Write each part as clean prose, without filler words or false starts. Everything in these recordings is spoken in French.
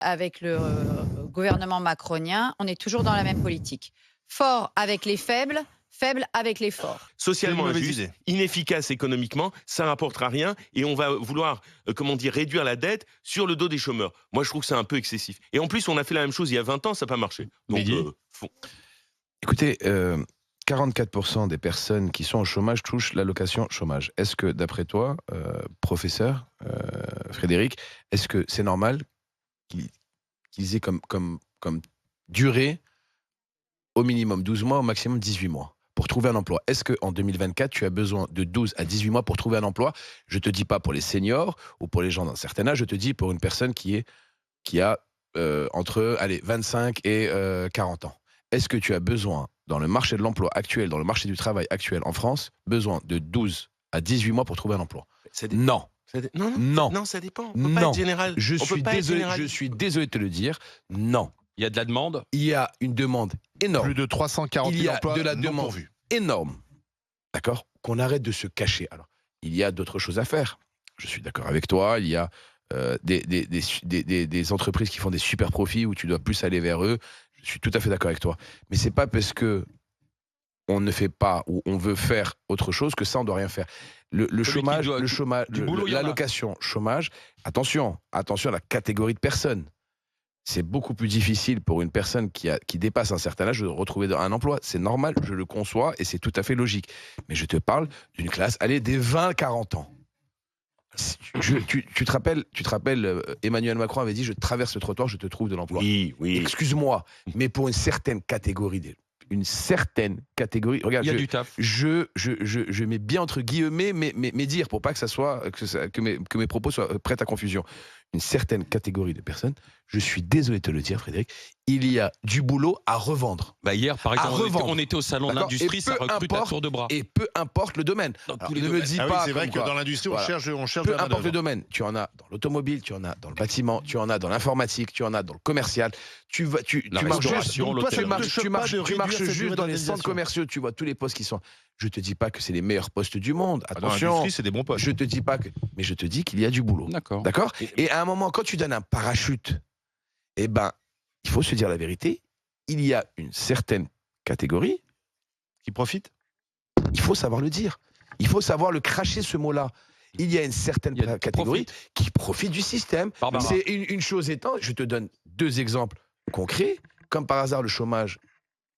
avec le gouvernement macronien, on est toujours dans la même politique. Fort avec les faibles, faible avec les forts. Socialement mauvaise injuste, idée. inefficace économiquement, ça rapportera rien et on va vouloir, réduire la dette sur le dos des chômeurs. Moi, je trouve que c'est un peu excessif. Et en plus, on a fait la même chose il y a 20 ans, ça n'a pas marché. Donc, Bélier. Écoutez, 44% des personnes qui sont au chômage touchent l'allocation chômage. Est-ce que, d'après toi, professeur Frédéric, est-ce que c'est normal qu'ils aient comme durée au minimum 12 mois, au maximum 18 mois pour trouver un emploi? Est-ce qu'en 2024, tu as besoin de 12 à 18 mois pour trouver un emploi? Je ne te dis pas pour les seniors ou pour les gens d'un certain âge, je te dis pour une personne qui a entre 25 et 40 ans. Est-ce que tu as besoin, dans le marché de l'emploi actuel, dans le marché du travail actuel en France, besoin de 12 à 18 mois pour trouver un emploi? Non. Non, ça dépend. On peut pas Non. être général. Je On peut suis pas être désolé, général. je suis désolé de te le dire. Non. Il y a de la demande. Il y a une demande énorme. Plus de 340 Il 000 y a emplois de la non demande pourvus. énorme. D'accord? Qu'on arrête de se cacher. Alors, il y a d'autres choses à faire. Je suis d'accord avec toi. Il y a des entreprises qui font des super profits où tu dois plus aller vers eux. Je suis tout à fait d'accord avec toi. Mais c'est pas parce que on ne fait pas ou on veut faire autre chose que ça, on doit rien faire. Le chômage, du boulot, il y en a. l'allocation chômage, attention à la catégorie de personnes. C'est beaucoup plus difficile pour une personne qui dépasse un certain âge de retrouver un emploi. C'est normal, je le conçois et c'est tout à fait logique. Mais je te parle d'une classe, allez, des 20-40 ans. Tu te rappelles, Emmanuel Macron avait dit: je traverse le trottoir, je te trouve de l'emploi. Oui. Excuse-moi, mais pour une certaine catégorie, regarde, Il y a du taf. je mets bien entre guillemets mes dires pour pas que ça soit que mes propos soient prêts à confusion. Une certaine catégorie de personnes, je suis désolé de te le dire, Frédéric, il y a du boulot à revendre. Bah hier, par exemple, revendre. on était au salon de D'accord. l'industrie, Et ça peu recrute à importe- tour de bras. Et peu importe le domaine. Alors, tous les ne me domaines. dis Ah oui, pas c'est vrai comme que quoi. dans l'industrie, Voilà. on cherche Peu de la importe le main-d'œuvre. domaine, tu en as dans l'automobile, tu en as dans le bâtiment, tu en as dans l'informatique, tu en as dans le commercial. Tu La marches juste, restauration, donc toi, l'hôtellerie. tu marches juste durée dans les centres d'indemnisation. commerciaux, tu vois tous les postes qui sont. Je te dis pas que c'est les meilleurs postes du monde. Ah, dans Attention. l'industrie, c'est des bons postes. Je te dis pas que, mais je te dis qu'il y a du boulot. D'accord. D'accord? Et à un moment, quand tu donnes un parachute, eh ben, il faut se dire la vérité. Il y a une certaine catégorie. Qui profitent. Il faut savoir le dire. Il faut savoir le cracher, ce mot-là. Il y a une certaine Il y a qui catégorie qui profite du système. Barbara. C'est une chose étant, je te donne 2 exemples concrets. Comme par hasard, le chômage,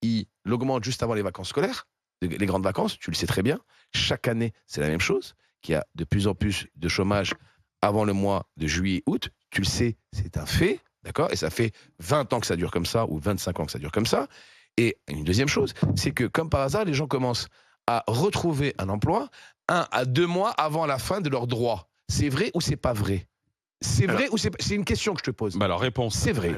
il augmente juste avant les vacances scolaires, les grandes vacances, tu le sais très bien. Chaque année, c'est la même chose, qu'il y a de plus en plus de chômage avant le mois de juillet-août. Tu le sais, c'est un fait, d'accord? Et ça fait 20 ans que ça dure comme ça, ou 25 ans que ça dure comme ça. Et une deuxième chose, c'est que comme par hasard, les gens commencent à retrouver un emploi 1 à 2 mois avant la fin de leurs droits. C'est vrai ou c'est pas vrai? C'est vrai ou c'est une question que je te pose. Bah alors, réponse. C'est vrai.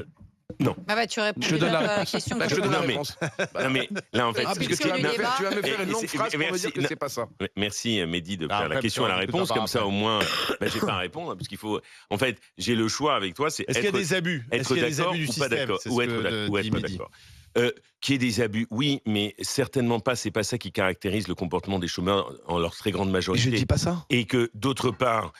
Bah, tu réponds Je te déjà donne à la la question que Je te je donne la Non, mais- réponse. Non, mais là, en fait, Ah, parce que tu vas, du débat. tu vas me faire une longue Et phrase pour me merci- dire que non. c'est pas ça. Merci Mehdi de Ah, faire la après, question et la parce que réponse, t'en comme ça parles au moins, j'ai pas à répondre, parce qu'il faut. En fait, j'ai le choix avec toi, c'est Est-ce qu'il y a être des abus? Est-ce être qu'il y a des d'accord abus du ou pas système? d'accord, C'est ou ce être que d'accord, ou dit être pas Mehdi. d'accord. Qu'il y ait des abus, oui, mais certainement pas. C'est pas ça qui caractérise le comportement des chômeurs en leur très grande Et majorité. je dis pas ça. Et que d'autre part,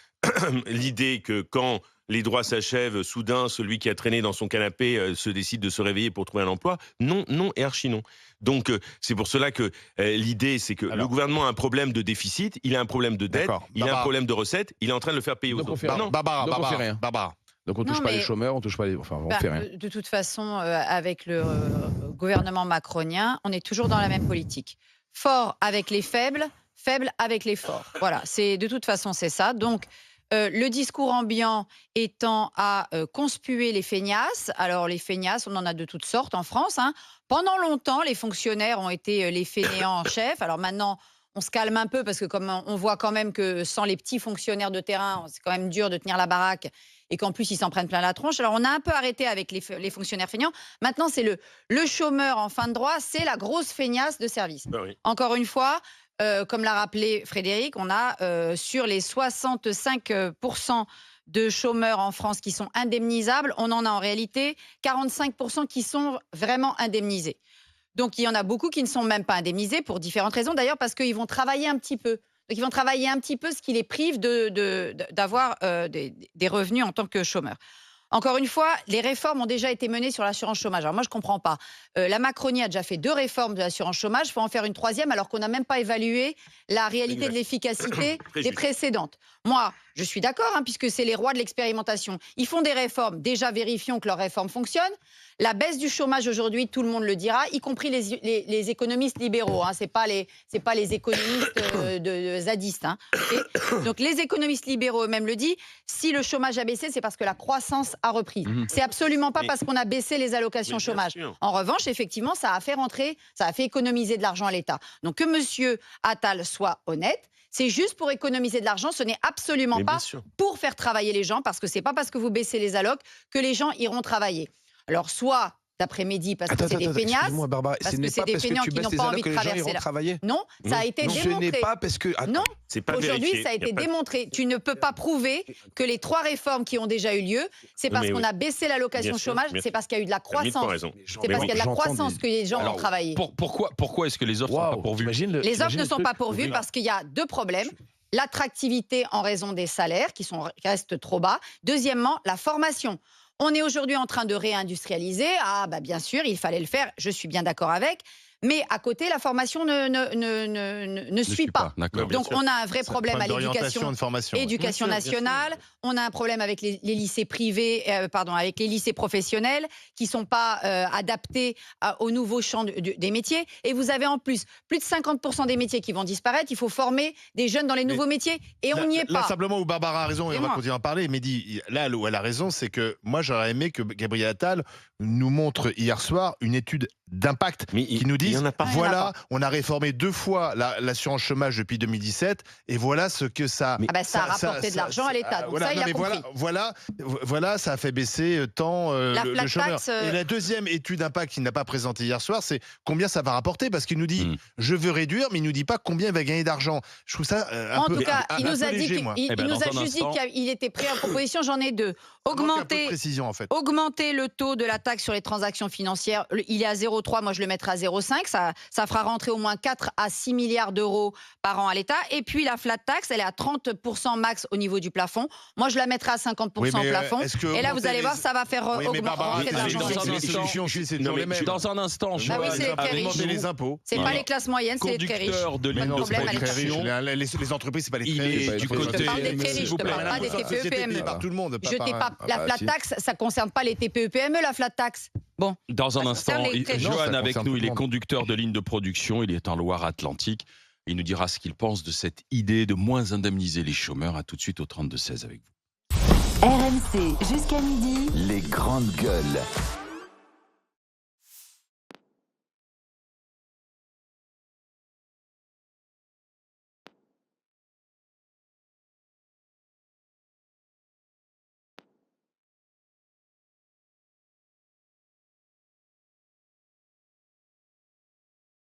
l'idée que quand les droits s'achèvent, soudain, celui qui a traîné dans son canapé se décide de se réveiller pour trouver un emploi, non et archi non. Donc c'est pour cela que l'idée, c'est que le Alors. gouvernement a un problème de déficit, il a un problème de dette, D'accord. il a un Barbara. problème de recettes, il est en train de le faire payer aux Donc on autres. fait Bah rien. non. Barbara, Donc on fait rien. Barbara. Donc on touche Non, pas les mais- chômeurs, on touche pas les. Enfin, on Bah, fait rien. de toute façon, avec le gouvernement macronien, on est toujours dans la même politique. Fort avec les faibles, faible avec les forts. Voilà, de toute façon, c'est ça. Donc, le discours ambiant étant à conspuer les feignasses. Alors, les feignasses, on en a de toutes sortes en France, hein. Pendant longtemps, les fonctionnaires ont été les fainéants en chef. Alors maintenant, on se calme un peu parce que comme on voit quand même que sans les petits fonctionnaires de terrain, c'est quand même dur de tenir la baraque et qu'en plus, ils s'en prennent plein la tronche. Alors, on a un peu arrêté avec les fonctionnaires feignants. Maintenant, c'est le chômeur en fin de droit, c'est la grosse feignasse de service. Bah oui. Encore une fois, comme l'a rappelé Frédéric, on a sur les 65% de chômeurs en France qui sont indemnisables, on en a en réalité 45% qui sont vraiment indemnisés. Donc, il y en a beaucoup qui ne sont même pas indemnisés pour différentes raisons, d'ailleurs, parce qu'ils vont travailler un petit peu. Donc, ils vont travailler un petit peu, ce qui les prive d'avoir des revenus en tant que chômeurs. Encore une fois, les réformes ont déjà été menées sur l'assurance chômage. Alors moi, je ne comprends pas. La Macronie a déjà fait 2 réformes de l'assurance chômage. Il faut en faire une 3e alors qu'on n'a même pas évalué la réalité de l'efficacité des précédentes. Moi, je suis d'accord, puisque c'est les rois de l'expérimentation. Ils font des réformes. Déjà, vérifions que leurs réformes fonctionnent. La baisse du chômage aujourd'hui, tout le monde le dira, y compris les économistes libéraux. C'est pas les économistes de zadistes. Donc les économistes libéraux eux-mêmes le disent. Si le chômage a baissé, c'est parce que la croissance a repris. C'est absolument pas parce qu'on a baissé les allocations chômage. En revanche, effectivement, ça a fait économiser de l'argent à l'État. Donc que Monsieur Attal soit honnête. C'est juste pour économiser de l'argent, ce n'est absolument pas pour faire travailler les gens, parce que c'est pas parce que vous baissez les allocs que les gens iront travailler. Alors, soit d'après-midi, parce que c'est des feignasses, excuse-moi, Barbara, parce ce que n'est c'est pas des parce que feignants tu qui baisses n'ont les pas allocs envie que de les gens traverser iront travailler. Non, ça a été Ce démontré. n'est pas parce que... Non, C'est pas aujourd'hui, vérifié. ça a été démontré. Tu ne peux pas prouver que les 3 réformes qui ont déjà eu lieu, c'est parce qu'on a baissé l'allocation chômage, c'est parce qu'il y a eu de la croissance. C'est parce qu'il y a de la croissance que les gens vont travailler. Pourquoi est-ce que les offres ne sont pas pourvues? Les offres ne sont pas pourvues parce qu'il y a 2 problèmes. L'attractivité en raison des salaires qui restent trop bas. Deuxièmement, la formation. On est aujourd'hui en train de réindustrialiser. Bien sûr, il fallait le faire. Je suis bien d'accord avec. Mais à côté, la formation ne suit pas. Donc, on a un vrai problème à l'éducation nationale. On a un problème avec les lycées privés, avec les lycées professionnels qui ne sont pas adaptés aux nouveaux champs des métiers. Et vous avez en plus de 50% des métiers qui vont disparaître. Il faut former des jeunes dans les nouveaux métiers. Et on n'y est pas. Là, simplement, où Barbara a raison, et on va continuer à en parler, Mehdi, là où elle a raison, c'est que moi, j'aurais aimé que Gabriel Attal nous montre hier soir une étude d'impact qui nous dit voilà, on a réformé 2 fois l'assurance chômage depuis 2017 et voilà ce que ça... ça a rapporté de l'argent à l'État, donc ça, il a compris. Voilà, ça a fait baisser tant le chômeur. Et la deuxième étude d'impact qu'il n'a pas présentée hier soir, c'est combien ça va rapporter, parce qu'il nous dit je veux réduire, mais il nous dit pas combien il va gagner d'argent. Je trouve ça un peu léger, moi. En tout cas, il nous a juste dit qu'il était prêt en proposition, j'en ai 2. Augmenter le taux de la taxe sur les transactions financières, il est à 0,3, moi je le mettrai à 0,5, ça fera rentrer au moins 4 à 6 milliards d'euros par an à l'État. Et puis la flat tax, elle est à 30% max au niveau du plafond. Moi je la mettrai à 50% au plafond. Et là vous allez voir, ça va faire augmenter de l'argent. Dans un instant, je augmenter les impôts. C'est pas les classes moyennes, c'est les très riches. Les entreprises, c'est pas les très riches. Je parle des très riches, je ne parle pas des TPE-PME. La flat tax, ça ne concerne pas les TPE-PME, la flat tax. Bon. Dans un instant, Johan avec nous, il est conducteur de ligne de production, il est en Loire-Atlantique. Il nous dira ce qu'il pense de cette idée de moins indemniser les chômeurs. À tout de suite au 32-16 avec vous. RMC, jusqu'à midi. Les grandes gueules.